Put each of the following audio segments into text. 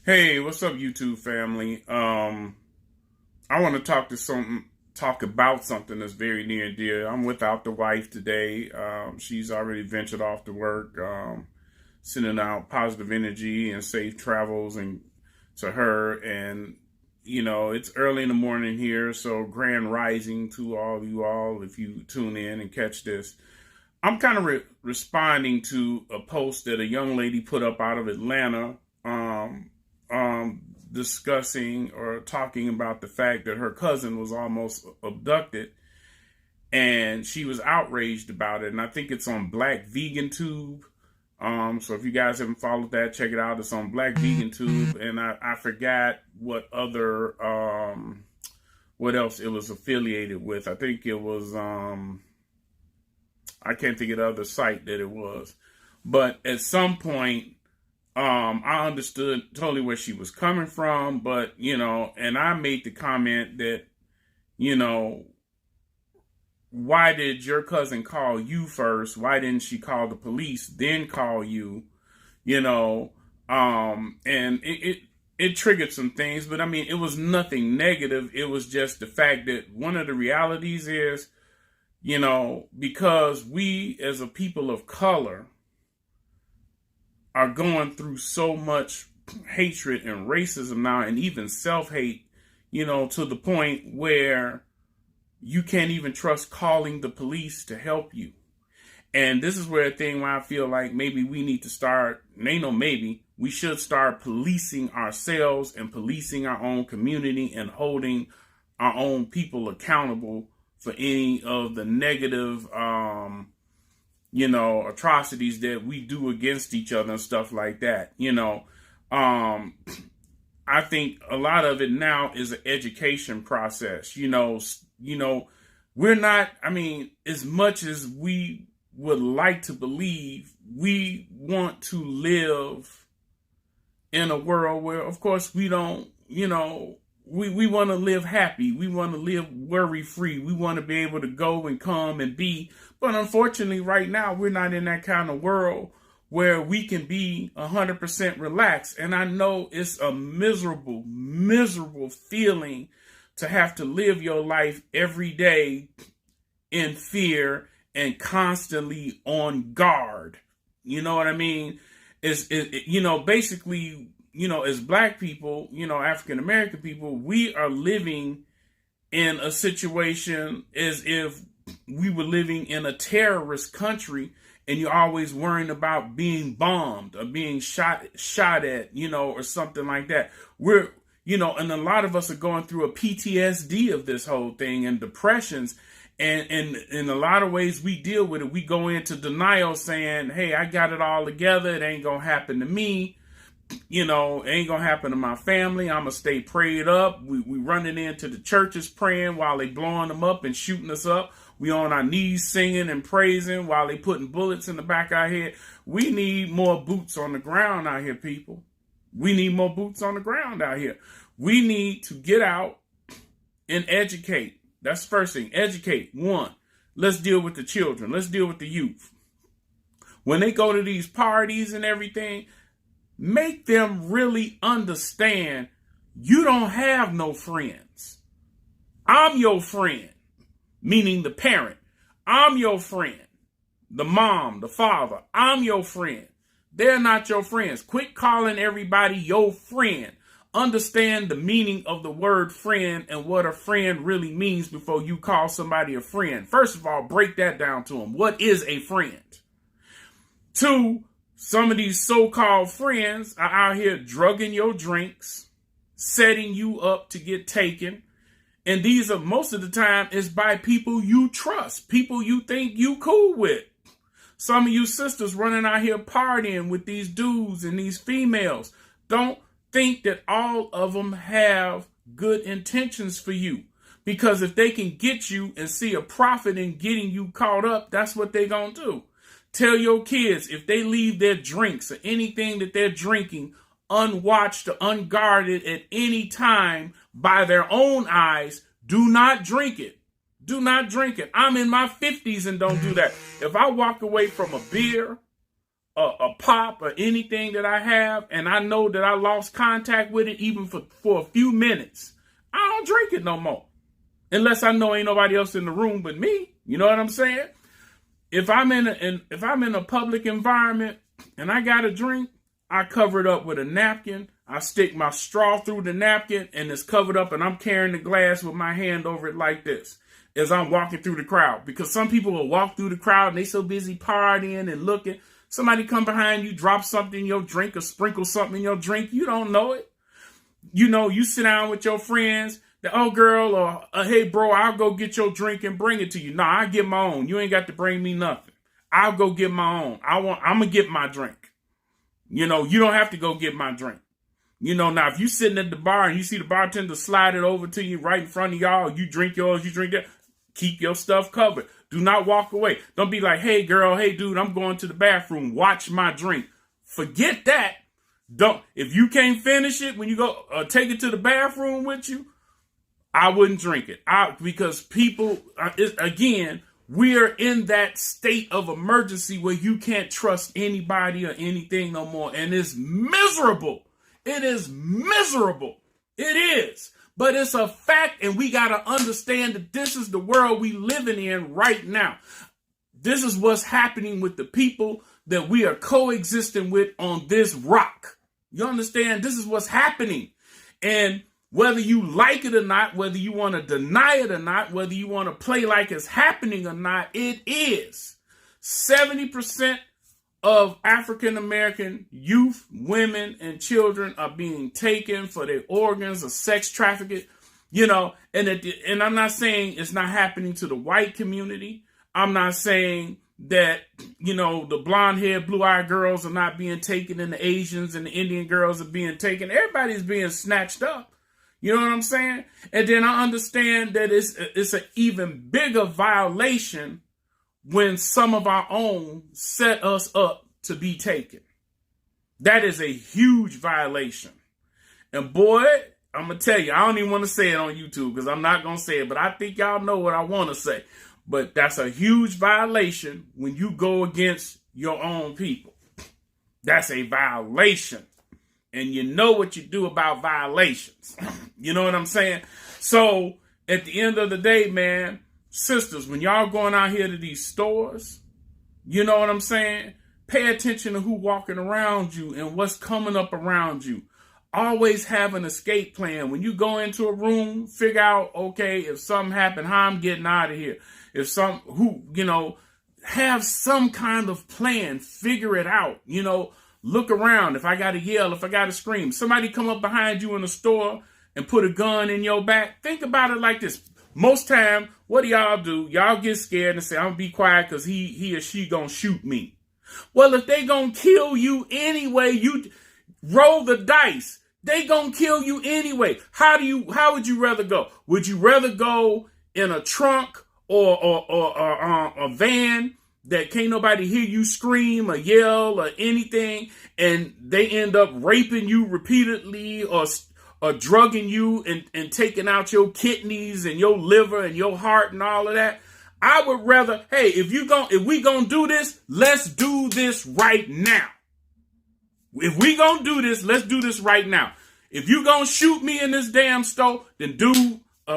Hey, what's up, YouTube family? I want to talk about something that's very near and dear. I'm without the wife today. She's already ventured off to work, sending out positive energy and safe travels and to her. And it's early in the morning here, so grand rising to all you all. If you tune in and catch this, I'm kind of responding to a post that a young lady put up out of Atlanta. Discussing or talking about the fact that her cousin was almost abducted, and she was outraged about it. And I think it's on Black Vegan Tube. So if you guys haven't followed that, check it out. It's on Black Vegan Tube, and I forgot what else it was affiliated with. I think it was I can't think of the other site that it was, but at some point I understood totally where she was coming from, but, and I made the comment that, why did your cousin call you first? Why didn't she call the police, then call you? And it triggered some things, but I mean, it was nothing negative. It was just the fact that one of the realities is, because we as a people of color are going through so much hatred and racism now, and even self-hate, to the point where you can't even trust calling the police to help you. And this is where a thing where I feel like maybe we need to start, we should start policing ourselves and policing our own community and holding our own people accountable for any of the negative atrocities that we do against each other and stuff like that. I think a lot of it now is an education process. We're not, as much as we would like to believe, we want to live in a world where, of course, we don't, we want to live happy. We want to live worry free. We want to be able to go and come and be. But unfortunately, right now, we're not in that kind of world where we can be 100% relaxed. And I know it's a miserable, miserable feeling to have to live your life every day in fear and constantly on guard. You know what I mean? Basically, as black people, African American people, we are living in a situation as if we were living in a terrorist country, and you're always worrying about being bombed or being shot at, or something like that. And a lot of us are going through a PTSD of this whole thing and depressions. And in a lot of ways we deal with it. We go into denial saying, hey, I got it all together. It ain't going to happen to me. It ain't going to happen to my family. I'm going to stay prayed up. We running into the churches praying while they blowing them up and shooting us up. We on our knees singing and praising while they putting bullets in the back of our head. We need more boots on the ground out here, people. We need more boots on the ground out here. We need to get out and educate. That's the first thing. Educate. One, let's deal with the children. Let's deal with the youth. When they go to these parties and everything, make them really understand you don't have no friends. I'm your friend, meaning the parent. I'm your friend. The mom, the father, I'm your friend. They're not your friends. Quit calling everybody your friend. Understand the meaning of the word friend and what a friend really means before you call somebody a friend. First of all, break that down to them. What is a friend? Two, some of these so-called friends are out here drugging your drinks, setting you up to get taken. And these are most of the time is by people you trust, people you think you cool with. Some of you sisters running out here partying with these dudes and these females. Don't think that all of them have good intentions for you. Because if they can get you and see a profit in getting you caught up, that's what they're going to do. Tell your kids if they leave their drinks or anything that they're drinking unwatched or unguarded at any time by their own eyes, do not drink it. Do not drink it. I'm in my 50s and don't do that. If I walk away from a beer, a pop or anything that I have, and I know that I lost contact with it even for a few minutes, I don't drink it no more. Unless I know ain't nobody else in the room but me. You know what I'm saying? If I'm in a public environment and I got a drink, I cover it up with a napkin. I stick my straw through the napkin and it's covered up, and I'm carrying the glass with my hand over it like this as I'm walking through the crowd. Because some people will walk through the crowd and they so busy partying and looking. Somebody come behind you, drop something in your drink or sprinkle something in your drink. You don't know it. You know, you sit down with your friends. Oh, girl, or hey, bro, I'll go get your drink and bring it to you. Nah, I get my own. You ain't got to bring me nothing. I'll go get my own. I'm going to get my drink. You know, you don't have to go get my drink. You know, now, if you sitting at the bar and you see the bartender slide it over to you right in front of y'all, you drink yours, you drink that, keep your stuff covered. Do not walk away. Don't be like, hey, girl, hey, dude, I'm going to the bathroom. Watch my drink. Forget that. If you can't finish it when you go take it to the bathroom with you, I wouldn't drink it. Because people, again, we're in that state of emergency where you can't trust anybody or anything no more. And it's miserable. It is miserable. It is. But it's a fact, and we got to understand that this is the world we living in right now. This is what's happening with the people that we are coexisting with on this rock. You understand? This is what's happening. And whether you like it or not, whether you want to deny it or not, whether you want to play like it's happening or not, it is. 70% of African-American youth, women, and children are being taken for their organs or sex trafficking, you know, and I'm not saying it's not happening to the white community. I'm not saying that, you know, the blonde-haired, blue-eyed girls are not being taken and the Asians and the Indian girls are being taken. Everybody's being snatched up. You know what I'm saying? And then I understand that it's an even bigger violation when some of our own set us up to be taken. That is a huge violation. And boy, I'm going to tell you, I don't even want to say it on YouTube because I'm not going to say it, but I think y'all know what I want to say. But that's a huge violation when you go against your own people. That's a violation. And you know what you do about violations. You know what I'm saying? So at the end of the day, man, sisters, when y'all going out here to these stores, you know what I'm saying? Pay attention to who walking around you and what's coming up around you. Always have an escape plan. When you go into a room, figure out, okay, if something happened, how I'm getting out of here. Have some kind of plan. Figure it out. You know, look around. If I got to yell, if I got to scream, somebody come up behind you in the store and put a gun in your back. Think about it like this. Most time, what do? Y'all get scared and say, I'm going to be quiet because he or she going to shoot me. Well, if they going to kill you anyway, you roll the dice. They going to kill you anyway. How would you rather go? Would you rather go in a trunk or a van that can't nobody hear you scream or yell or anything, and they end up raping you repeatedly or drugging you and taking out your kidneys and your liver and your heart and all of that? I would rather, hey, if we gonna do this, let's do this right now. If we gonna do this, let's do this right now. If you gonna shoot me in this damn store, then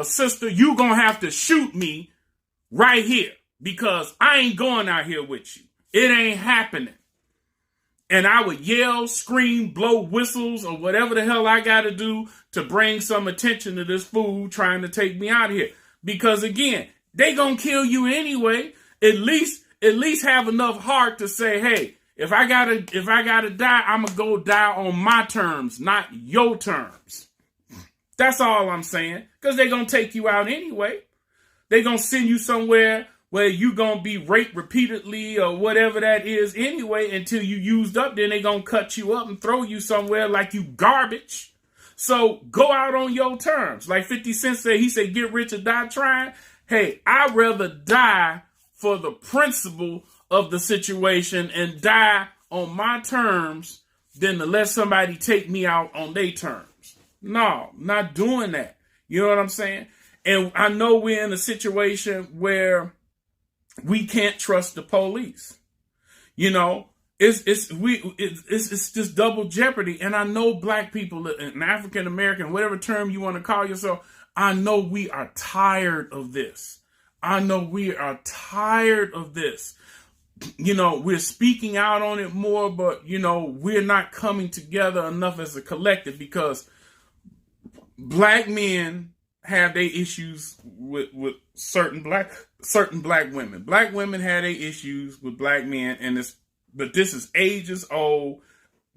sister, you gonna have to shoot me right here because I ain't going out here with you. It ain't happening. And I would yell, scream, blow whistles, or whatever the hell I gotta do to bring some attention to this fool trying to take me out of here. Because again, they gonna kill you anyway. At least have enough heart to say, hey, if I gotta die, I'm gonna go die on my terms, not your terms. That's all I'm saying. Because they gonna take you out anyway. They gonna send you somewhere where you gonna be raped repeatedly or whatever that is anyway until you used up. Then they gonna cut you up and throw you somewhere like you garbage. So go out on your terms. Like 50 Cent said, he said, get rich or die trying. Hey, I'd rather die for the principle of the situation and die on my terms than to let somebody take me out on their terms. No, not doing that. You know what I'm saying? And I know we're in a situation where we can't trust the police. You know, It's just double jeopardy. And I know black people and African American, whatever term you want to call yourself, I know we are tired of this. I know we are tired of this. We're speaking out on it more, but we're not coming together enough as a collective, because black men have their issues with certain black women. Black women have their issues with black men, but this is ages old.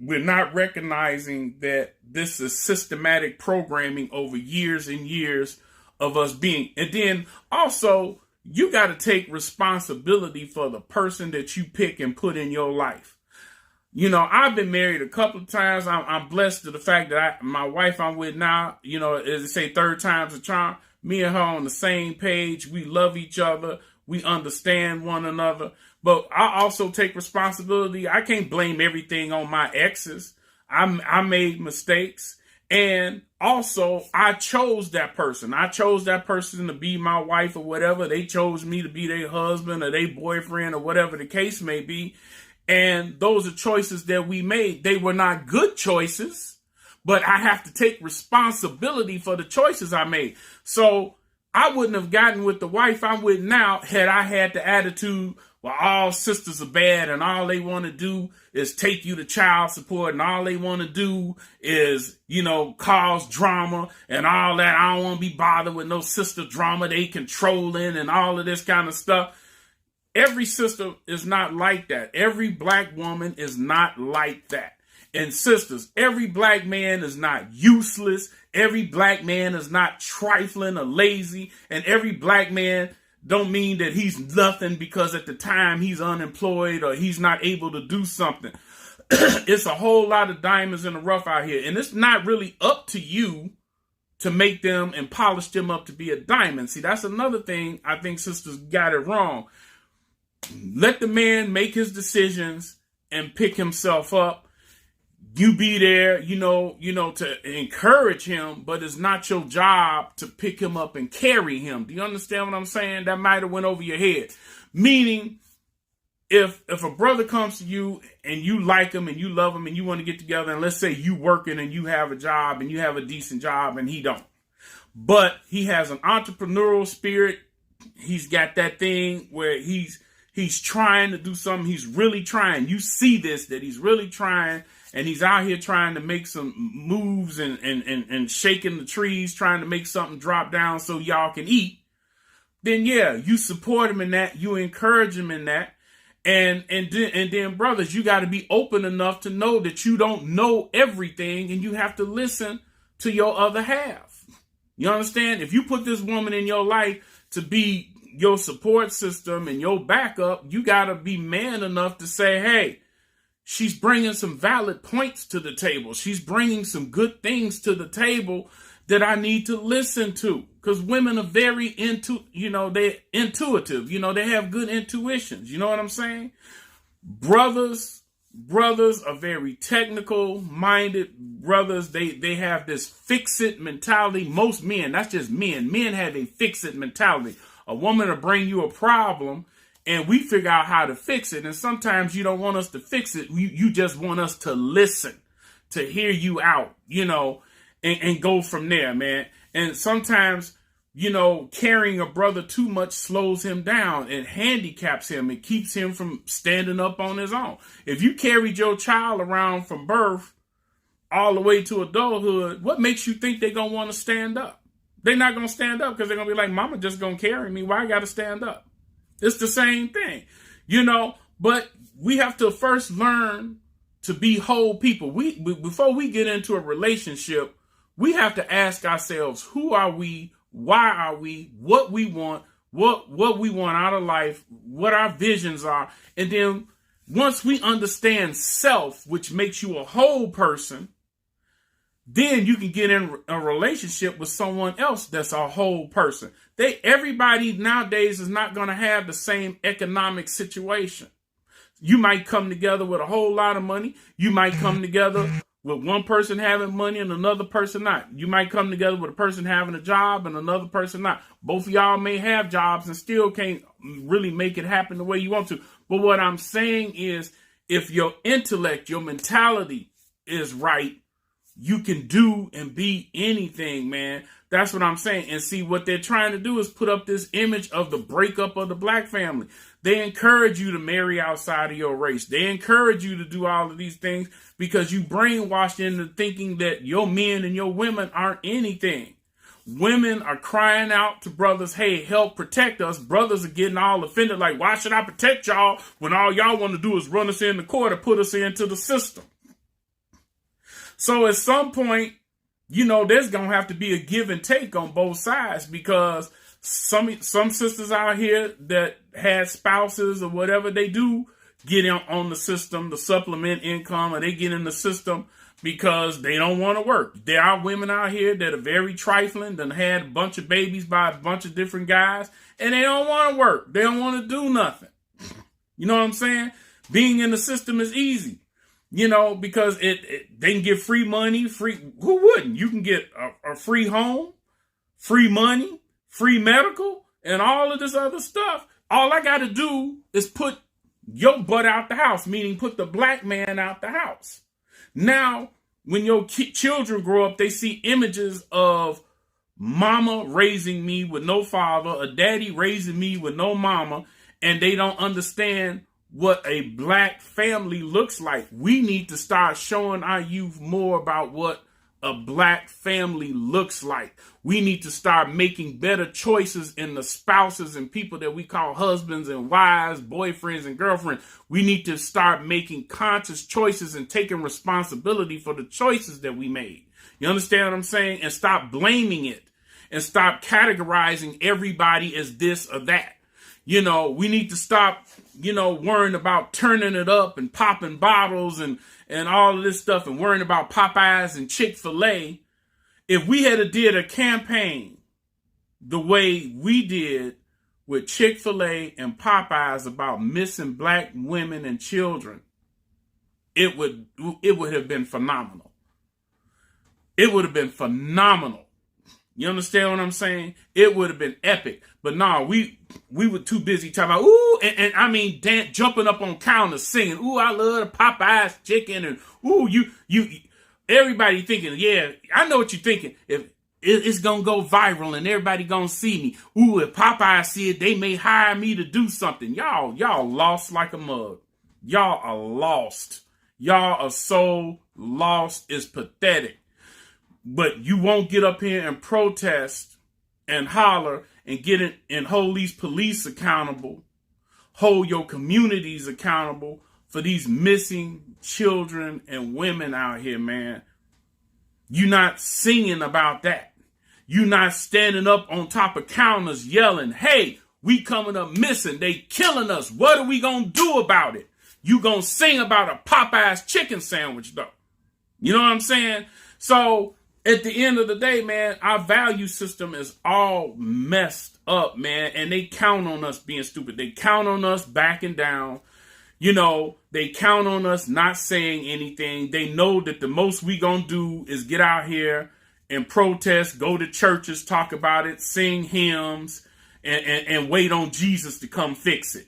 We're not recognizing that this is systematic programming over years and years of us being. And then also, you got to take responsibility for the person that you pick and put in your life. I've been married a couple of times. I'm blessed to the fact that my wife I'm with now, as they say, third time's a charm. Me and her on the same page. We love each other. We understand one another. But I also take responsibility. I can't blame everything on my exes. I made mistakes. And also, I chose that person. I chose that person to be my wife or whatever. They chose me to be their husband or their boyfriend or whatever the case may be. And those are choices that we made. They were not good choices, but I have to take responsibility for the choices I made. So I wouldn't have gotten with the wife I'm with now had I had the attitude, well, all sisters are bad and all they want to do is take you to child support and all they want to do is, cause drama and all that. I don't want to be bothered with no sister drama. They controlling and all of this kind of stuff. Every sister is not like that. Every black woman is not like that. And sisters, every black man is not useless. Every black man is not trifling or lazy. And every black man don't mean that he's nothing because at the time he's unemployed or he's not able to do something. It's a whole lot of diamonds in the rough out here. And it's not really up to you to make them and polish them up to be a diamond. See, that's another thing I think sisters got it wrong. Let the man make his decisions and pick himself up. You be there, to encourage him, but it's not your job to pick him up and carry him. Do you understand what I'm saying? That might have went over your head. Meaning, if a brother comes to you and you like him and you love him and you want to get together, and let's say you working and you have a job and you have a decent job and he don't, but he has an entrepreneurial spirit. He's got that thing where he's trying to do something. He's really trying. You see this, that he's really trying, and he's out here trying to make some moves and shaking the trees, trying to make something drop down so y'all can eat. Then yeah, you support him in that. You encourage him in that. And then brothers, you got to be open enough to know that you don't know everything and you have to listen to your other half. You understand? If you put this woman in your life to be your support system and your backup, you got to be man enough to say, hey, she's bringing some valid points to the table. She's bringing some good things to the table that I need to listen to. Because women are very they're intuitive. They have good intuitions. You know what I'm saying? Brothers are very technical minded brothers. They have this fix-it mentality. Most men, that's just men. Men have a fix-it mentality. A woman will bring you a problem and we figure out how to fix it. And sometimes you don't want us to fix it. You just want us to listen, to hear you out, and go from there, man. And sometimes, carrying a brother too much slows him down and handicaps him and keeps him from standing up on his own. If you carried your child around from birth all the way to adulthood, what makes you think they're going to want to stand up? They're not going to stand up because they're going to be like, mama just going to carry me. Why I got to stand up? It's the same thing, but we have to first learn to be whole people. Before we get into a relationship, we have to ask ourselves, who are we? Why are we? What we want? What we want out of life? What our visions are? And then once we understand self, which makes you a whole person, then you can get in a relationship with someone else that's a whole person. Everybody nowadays is not going to have the same economic situation. You might come together with a whole lot of money. You might come together with one person having money and another person not. You might come together with a person having a job and another person not. Both of y'all may have jobs and still can't really make it happen the way you want to. But what I'm saying is, if your intellect, your mentality is right, you can do and be anything, man. That's what I'm saying. And see, what they're trying to do is put up this image of the breakup of the black family. They encourage you to marry outside of your race. They encourage you to do all of these things because you brainwashed into thinking that your men and your women aren't anything. Women are crying out to brothers, hey, help protect us. Brothers are getting all offended, like, why should I protect y'all when all y'all want to do is run us in the court or put us into the system? So at some point, there's going to have to be a give and take on both sides, because some sisters out here that had spouses or whatever, they do get on the system, the supplement income, or they get in the system because they don't want to work. There are women out here that are very trifling, that had a bunch of babies by a bunch of different guys, and they don't want to work. They don't want to do nothing. You know what I'm saying? Being in the system is easy. Because they can get free money, who wouldn't? You can get a free home, free money, free medical, and all of this other stuff. All I got to do is put your butt out the house, meaning put the black man out the house. Now, when your children grow up, they see images of mama raising me with no father, a daddy raising me with no mama, and they don't understand what a black family looks like. We need to start showing our youth more about what a black family looks like. We need to start making better choices in the spouses and people that we call husbands and wives, boyfriends and girlfriends. We need to start making conscious choices and taking responsibility for the choices that we made. You understand what I'm saying? And stop blaming it and stop categorizing everybody as this or that. We need to stop, worrying about turning it up and popping bottles and all of this stuff and worrying about Popeyes and Chick-fil-A. If we had did a campaign the way we did with Chick-fil-A and Popeyes about missing black women and children, it would have been phenomenal. It would have been phenomenal. You understand what I'm saying? It would have been epic. But no, we were too busy talking about, ooh, and I mean, jumping up on counters singing, ooh, I love the Popeyes chicken, and ooh, you, everybody thinking, yeah, I know what you're thinking. If it's going to go viral and everybody going to see me. Ooh, if Popeyes see it, they may hire me to do something. Y'all lost like a mug. Y'all are lost. Y'all are so lost. It's pathetic. But you won't get up here and protest and holler and get it and hold these police accountable, hold your communities accountable for these missing children and women out here, man. You're not singing about that. You're not standing up on top of counters yelling, hey, we coming up missing. They killing us. What are we going to do about it? You going to sing about a Popeyes chicken sandwich, though. You know what I'm saying? So at the end of the day, man, our value system is all messed up, man. And they count on us being stupid. They count on us backing down. They count on us not saying anything. They know that the most we gonna do is get out here and protest, go to churches, talk about it, sing hymns, and wait on Jesus to come fix it.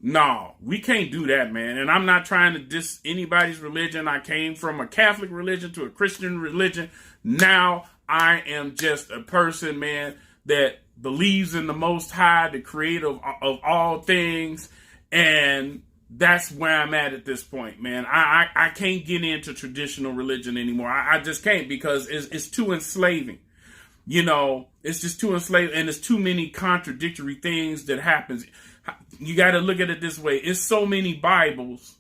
No, we can't do that, man. And I'm not trying to diss anybody's religion. I came from a Catholic religion to a Christian religion. Now I am just a person, man, that believes in the Most High, the creator of all things. And that's where I'm at this point, man. I can't get into traditional religion anymore. I just can't, because it's too enslaving. It's just too enslaving, and there's too many contradictory things that happens. You got to look at it this way. It's so many Bibles,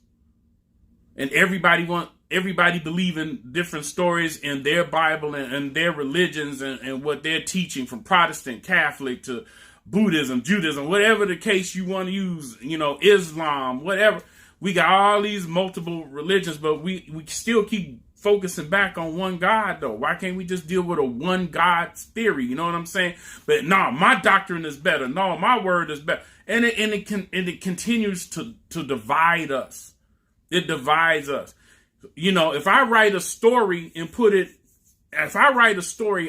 and everybody believing different stories in their Bible and their religions and what they're teaching, from Protestant, Catholic to Buddhism, Judaism, whatever the case you want to use, Islam, whatever. We got all these multiple religions, but we still keep focusing back on one God, though. Why can't we just deal with a one God theory? You know what I'm saying? But no, my doctrine is better. No, my word is better. And it continues to divide us. It divides us. If I write a story and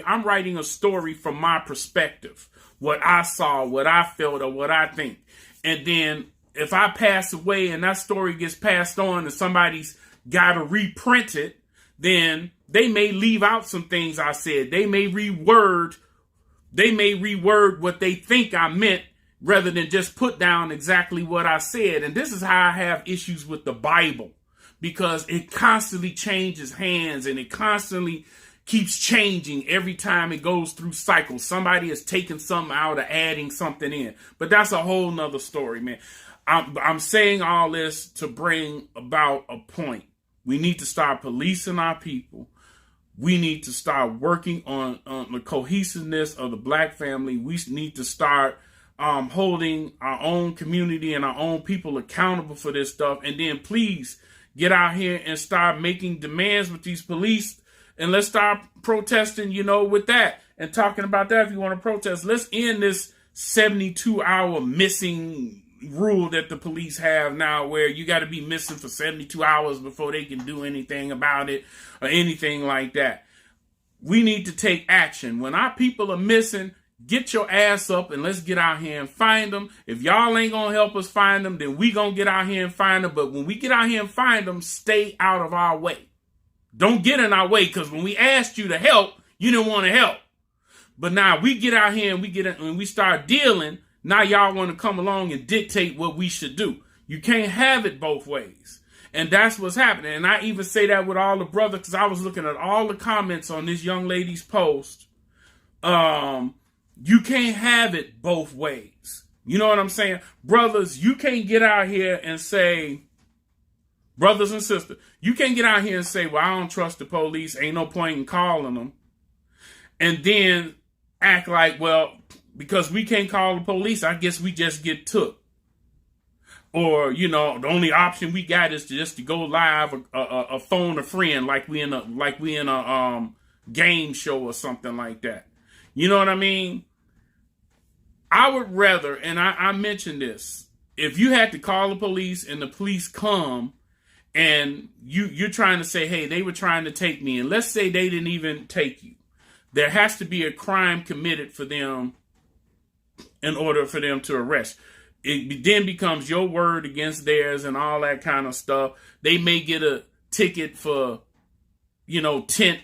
I'm writing a story from my perspective, what I saw, what I felt, or what I think. And then if I pass away and that story gets passed on and somebody's got to reprint it, then they may leave out some things I said. They may reword what they think I meant rather than just put down exactly what I said. And this is how I have issues with the Bible, because it constantly changes hands and it constantly keeps changing every time it goes through cycles. Somebody is taking something out or adding something in. But that's a whole nother story, man. I'm saying all this to bring about a point. We need to start policing our people. We need to start working on the cohesiveness of the black family. We need to start holding our own community and our own people accountable for this stuff. And then please get out here and start making demands with these police. And let's start protesting, with that. And talking about that, if you want to protest, let's end this 72-hour missing rule that the police have now, where you got to be missing for 72 hours before they can do anything about it or anything like that. We need to take action. When our people are missing, get your ass up and let's get out here and find them. If y'all ain't going to help us find them, then we going to get out here and find them. But when we get out here and find them, stay out of our way. Don't get in our way, because when we asked you to help, you didn't want to help. But now we get out here and we start dealing. Now y'all want to come along and dictate what we should do. You can't have it both ways. And that's what's happening. And I even say that with all the brothers, because I was looking at all the comments on this young lady's post. You can't have it both ways. You know what I'm saying? Brothers, you can't get out here and say, brothers and sisters, you can't get out here and say, well, I don't trust the police. Ain't no point in calling them. And then act like, well, because we can't call the police, I guess we just get took. Or, the only option we got is just to go live or phone a friend like we in a game show or something like that. You know what I mean? I would rather, and I mentioned this, if you had to call the police and the police come and you're trying to say, hey, they were trying to take me, and let's say they didn't even take you. There has to be a crime committed for them in order for them to arrest. It then becomes your word against theirs and all that kind of stuff. They may get a ticket for,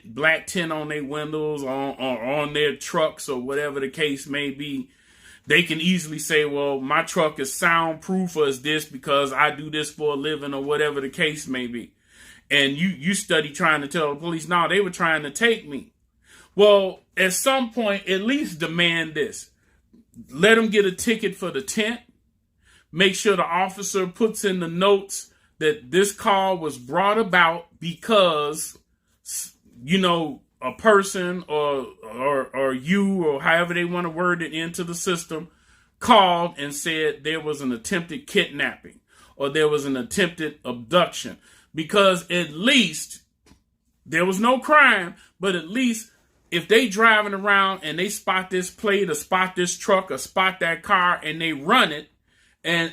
black tint on their windows or on their trucks or whatever the case may be. They can easily say, well, my truck is soundproof as this because I do this for a living or whatever the case may be. And you study trying to tell the police, no, they were trying to take me. Well, at some point, at least demand this. Let them get a ticket for the tent. Make sure the officer puts in the notes that this call was brought about because, a person or you or however they want to word it into the system called and said there was an attempted kidnapping or there was an attempted abduction. Because at least there was no crime, but at least if they driving around and they spot this plate or spot this truck or spot that car and they run it, and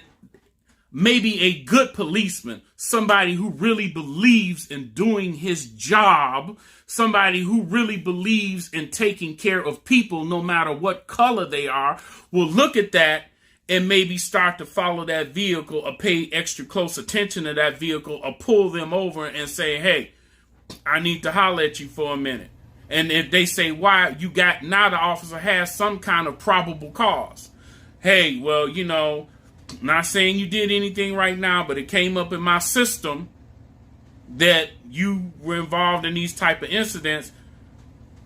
maybe a good policeman, somebody who really believes in doing his job, somebody who really believes in taking care of people no matter what color they are, will look at that and maybe start to follow that vehicle or pay extra close attention to that vehicle or pull them over and say, hey, I need to holler at you for a minute. And if they say, why, now the officer has some kind of probable cause. Hey, well, not saying you did anything right now, but it came up in my system that you were involved in these type of incidents.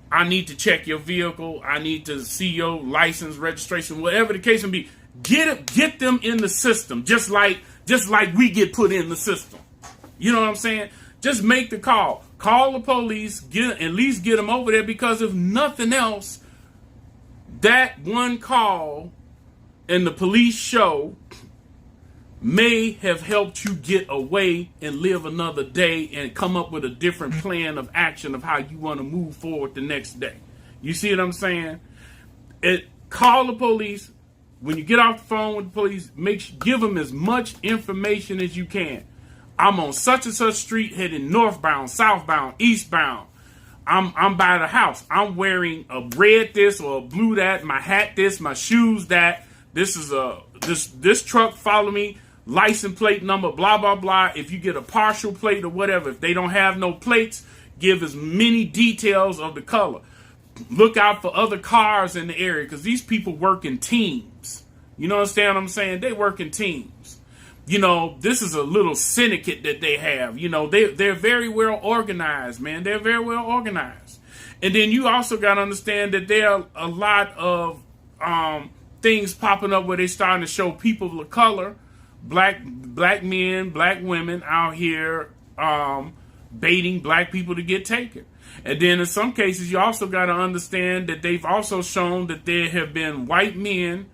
I need to check your vehicle. I need to see your license, registration, whatever the case may be. Get them in the system, just like we get put in the system. You know what I'm saying? Just make the call. Call the police. At least get them over there, because if nothing else, that one call and the police show may have helped you get away and live another day and come up with a different plan of action of how you want to move forward the next day. You see what I'm saying? Call the police. When you get off the phone with the police, give them as much information as you can. I'm on such and such street heading northbound, southbound, eastbound. I'm by the house. I'm wearing a red this or a blue that, my hat this, my shoes that. This is this truck follow me. license plate number, blah, blah, blah. If you get a partial plate or whatever, if they don't have no plates, give as many details of the color. Look out for other cars in the area because these people work in teams. You know understand what I'm saying? They work in teams. You know, this is a little syndicate that they have. You know, they're very well organized, man. They're very well organized. And then you also got to understand that there are a lot of things popping up where they're starting to show people of color, black men, black women out here baiting black people to get taken. And then in some cases, you also got to understand that they've also shown that there have been white men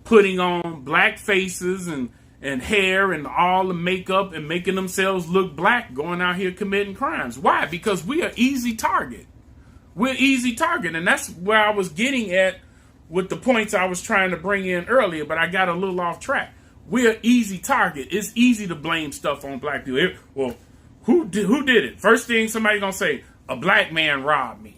putting on black faces and hair and all the makeup and making themselves look black, going out here committing crimes. Why? Because we are easy target. We're easy target. And that's where I was getting at with the points I was trying to bring in earlier, but I got a little off track. We're easy target. It's easy to blame stuff on black people. Well, who did it? First thing somebody gonna say, a black man robbed me.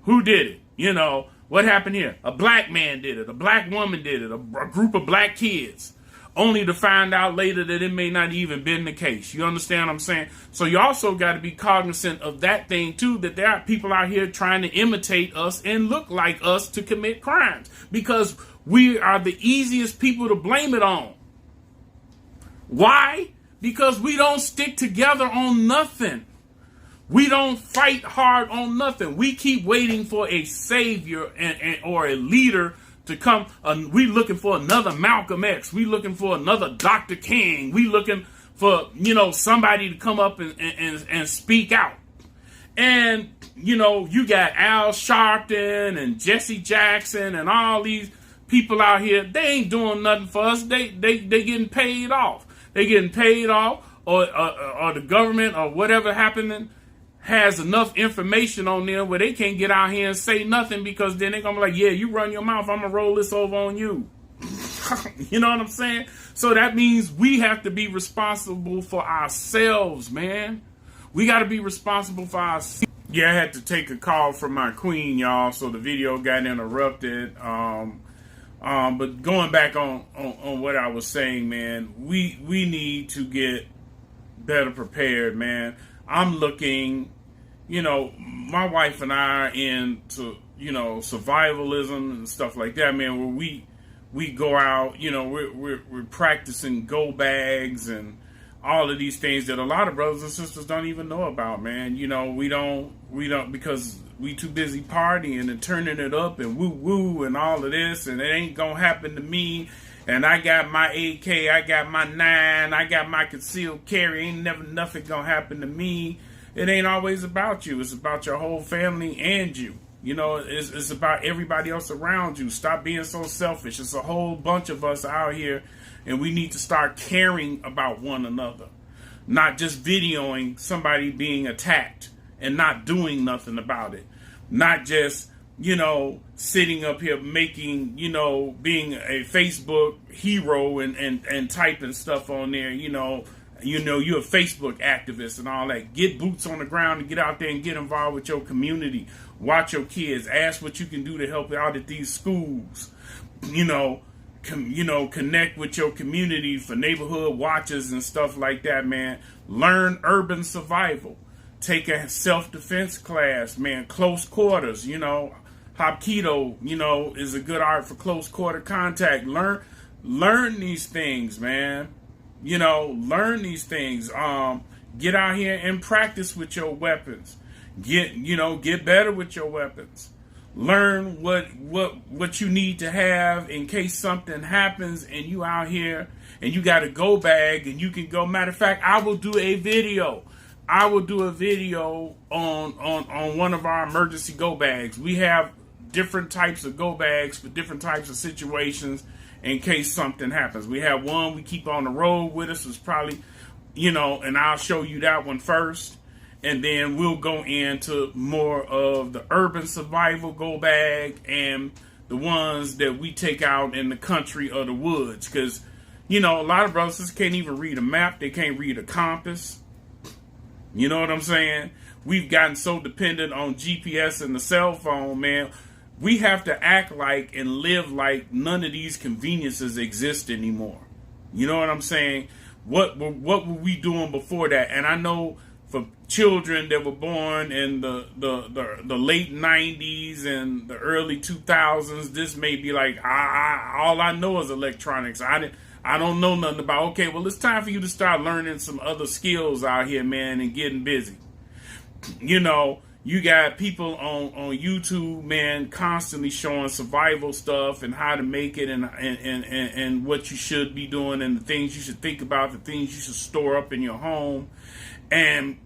Who did it? You know, what happened here? A black man did it. A black woman did it. A group of black kids. Only to find out later that it may not even been the case. You understand what I'm saying? So you also got to be cognizant of that thing too, that there are people out here trying to imitate us and look like us to commit crimes because we are the easiest people to blame it on. Why? Because we don't stick together on nothing. We don't fight hard on nothing. We keep waiting for a savior or a leader to come. We looking for another Malcolm X. We looking for another Dr. King. We looking for, you know, somebody to come up and speak out. And, you know, you got Al Sharpton and Jesse Jackson and all these people out here. They ain't doing nothing for us. They getting paid off. They getting paid off or the government or whatever happening has enough information on them where they can't get out here and say nothing because then they're going to be like, yeah, you run your mouth, I'm going to roll this over on you. You know what I'm saying? So that means we have to be responsible for ourselves, man. We got to be responsible for ourselves. Yeah, I had to take a call from my queen, y'all, so the video got interrupted. But going back on what I was saying, man, we need to get better prepared, man. I'm looking, you know, my wife and I are into, you know, survivalism and stuff like that, man, where we go out, you know, we're practicing go bags and all of these things that a lot of brothers and sisters don't even know about, man. You know, we don't because we too busy partying and turning it up and woo woo and all of this, and it ain't gonna happen to me. And I got my AK, I got my 9, I got my concealed carry. Ain't never nothing gonna happen to me. It ain't always about you. It's about your whole family and you. You know, it's about everybody else around you. Stop being so selfish. It's a whole bunch of us out here, and we need to start caring about one another. Not just videoing somebody being attacked and not doing nothing about it. Not just, you know, sitting up here making, you know, being a Facebook hero and typing stuff on there, you know, you're a Facebook activist and all that. Get boots on the ground and get out there and get involved with your community. Watch your kids. Ask what you can do to help out at these schools. You know, connect with your community for neighborhood watches and stuff like that, man. Learn urban survival. Take a self-defense class, man. Close quarters, you know. Hapkido, you know, is a good art for close quarter contact. Learn these things, man. You know, learn these things. Get out here and practice with your weapons. Get better with your weapons. Learn what you need to have in case something happens and you out here and you got a go bag and you can go. Matter of fact, I will do a video. On one of our emergency go bags. We have different types of go bags for different types of situations in case something happens. We have one we keep on the road with us. It's probably, you know, and I'll show you that one first. And then we'll go into more of the urban survival go bag and the ones that we take out in the country or the woods. Because, you know, a lot of brothers can't even read a map. They can't read a compass. You know what I'm saying? We've gotten so dependent on GPS and the cell phone, man. We have to act like and live like none of these conveniences exist anymore. You know what I'm saying? What were we doing before that? And I know for children that were born in the late 90s and the early 2000s, this may be like, all I know is electronics. I don't know nothing about, okay, well, it's time for you to start learning some other skills out here, man, and getting busy. You know, you got people on YouTube, man, constantly showing survival stuff and how to make it and what you should be doing and the things you should think about, the things you should store up in your home. And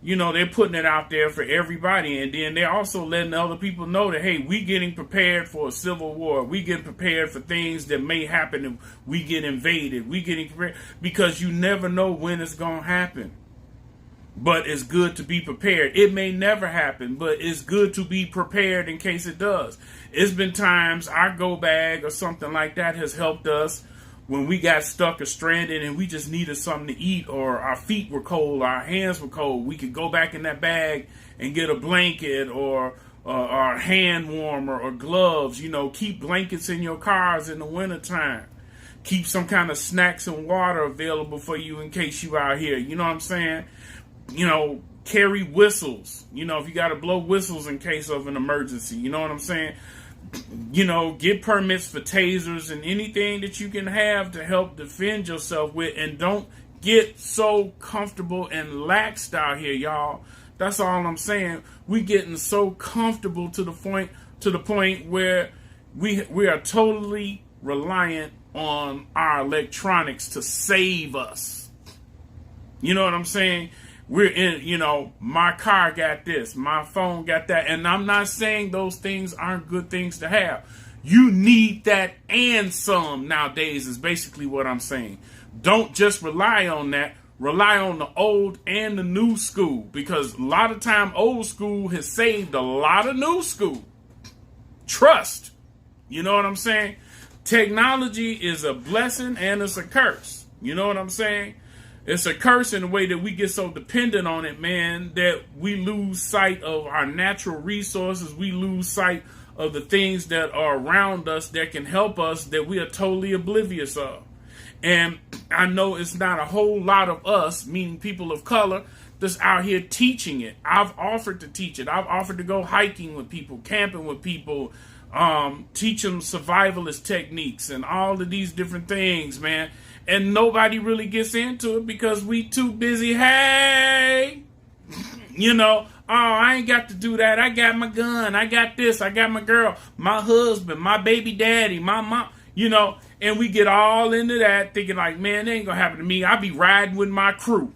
you know, they're putting it out there for everybody. And then they're also letting other people know that, hey, we getting prepared for a civil war. We getting prepared for things that may happen if we get invaded. We getting prepared because you never know when it's going to happen. But it's good to be prepared. It may never happen, but it's good to be prepared in case it does. It's been times our go bag or something like that has helped us when we got stuck or stranded and we just needed something to eat, or our feet were cold, our hands were cold. We could go back in that bag and get a blanket or a hand warmer or gloves. You know, keep blankets in your cars in the wintertime. Keep some kind of snacks and water available for you in case you out here. You know what I'm saying? You know, carry whistles. You know, if you got to blow whistles in case of an emergency. You know what I'm saying? You know, get permits for tasers and anything that you can have to help defend yourself with. And don't get so comfortable and laxed out here, y'all. That's all I'm saying. We getting so comfortable to the point where we are totally reliant on our electronics to save us. You know what I'm saying? We're in, you know, my car got this, my phone got that. And I'm not saying those things aren't good things to have. You need that and some nowadays is basically what I'm saying. Don't just rely on that. Rely on the old and the new school, because a lot of time old school has saved a lot of new school. Trust. You know what I'm saying? Technology is a blessing and it's a curse. You know what I'm saying? It's a curse in the way that we get so dependent on it, man, that we lose sight of our natural resources. We lose sight of the things that are around us that can help us that we are totally oblivious of. And I know it's not a whole lot of us, meaning people of color, that's out here teaching it. I've offered to teach it. I've offered to go hiking with people, camping with people, teach them survivalist techniques and all of these different things, man. And nobody really gets into it because we too busy. Hey, you know, oh, I ain't got to do that. I got my gun. I got this. I got my girl, my husband, my baby daddy, my mom, you know, and we get all into that thinking like, man, that ain't going to happen to me. I be riding with my crew.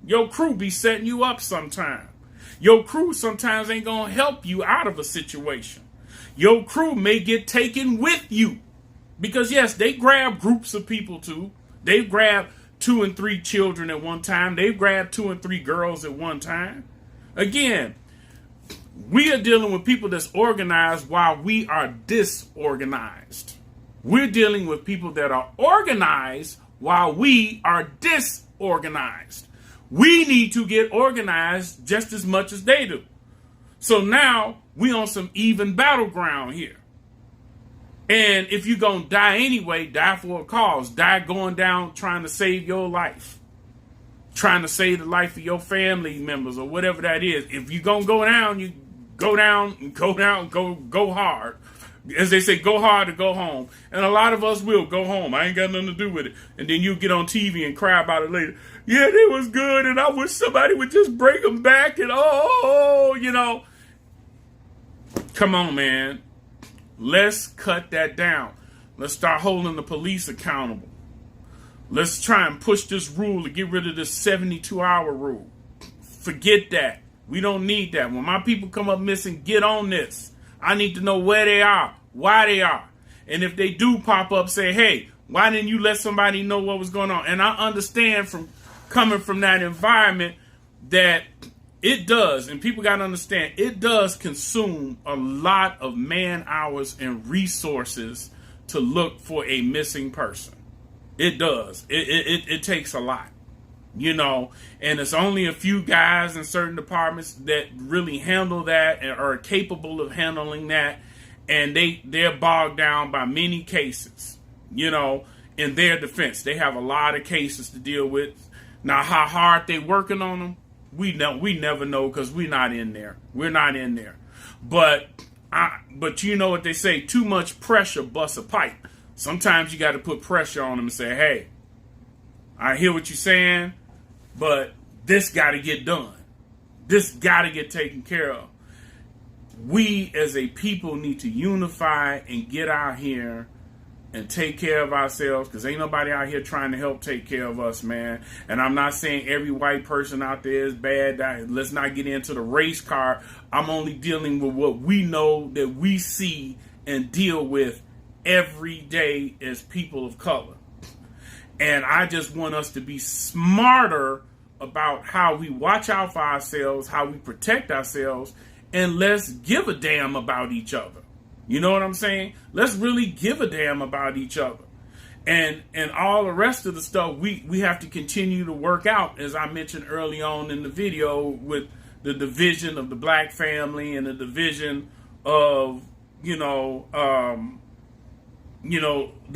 Your crew be setting you up sometime. Your crew sometimes ain't going to help you out of a situation. Your crew may get taken with you because, yes, they grab groups of people too. They've grabbed 2 and 3 children at one time. They've grabbed 2 and 3 girls at one time. Again, we are dealing with people that's organized while we are disorganized. We're dealing with people that are organized while we are disorganized. We need to get organized just as much as they do. So now we on some even battleground here. And if you're going to die anyway, die for a cause. Die going down trying to save your life. Trying to save the life of your family members or whatever that is. If you're going to go down, you go down, go hard. As they say, go hard to go home. And a lot of us will go home. I ain't got nothing to do with it. And then you get on TV and cry about it later. Yeah, it was good and I wish somebody would just bring them back and you know. Come on, man. Let's cut that down. Let's start holding the police accountable. Let's try and push this rule to get rid of this 72-hour rule. Forget that. We don't need that. When my people come up missing, get on this. I need to know where they are, why they are. And if they do pop up, say, hey, why didn't you let somebody know what was going on? And I understand from coming from that environment that it does, and people got to understand, it does consume a lot of man hours and resources to look for a missing person. It does. It takes a lot, you know, and it's only a few guys in certain departments that really handle that and are capable of handling that, and they're bogged down by many cases, you know, in their defense. They have a lot of cases to deal with. Now, how hard they working on them, we never know because we're not in there. We're not in there. But you know what they say, too much pressure busts a pipe. Sometimes you got to put pressure on them and say, hey, I hear what you're saying, but this got to get done. This got to get taken care of. We as a people need to unify and get out here and take care of ourselves, because ain't nobody out here trying to help take care of us, man. And I'm not saying every white person out there is bad. Let's not get into the race card. I'm only dealing with what we know that we see and deal with every day as people of color. And I just want us to be smarter about how we watch out for ourselves, how we protect ourselves, and let's give a damn about each other. You know what I'm saying? Let's really give a damn about each other. And all the rest of the stuff we have to continue to work out, as I mentioned early on in the video, with the division of the black family and the division of, the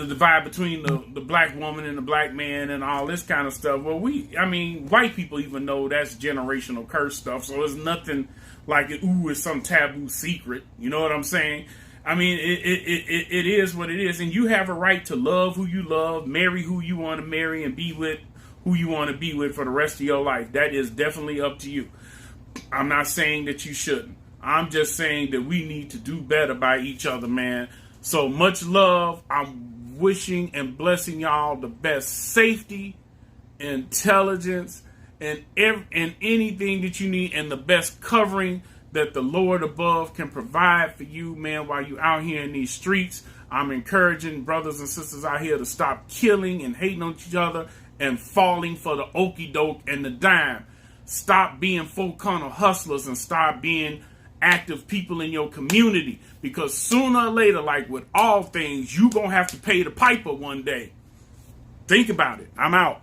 divide between the black woman and the black man and all this kind of stuff. Well, white people even know that's generational curse stuff. So it's nothing like it's some taboo secret. You know what I'm saying? I mean, it is what it is. And you have a right to love who you love, marry who you want to marry, and be with who you want to be with for the rest of your life. That is definitely up to you. I'm not saying that you shouldn't. I'm just saying that we need to do better by each other, man. So much love. I'm wishing and blessing y'all the best safety, intelligence, and anything that you need, and the best covering that the Lord above can provide for you, man, while you out here in these streets. I'm encouraging brothers and sisters out here to stop killing and hating on each other and falling for the okie doke and the dime. Stop being full kind of hustlers and start being active people in your community, because sooner or later, like with all things, you gonna have to pay the piper one day. Think about it. I'm out.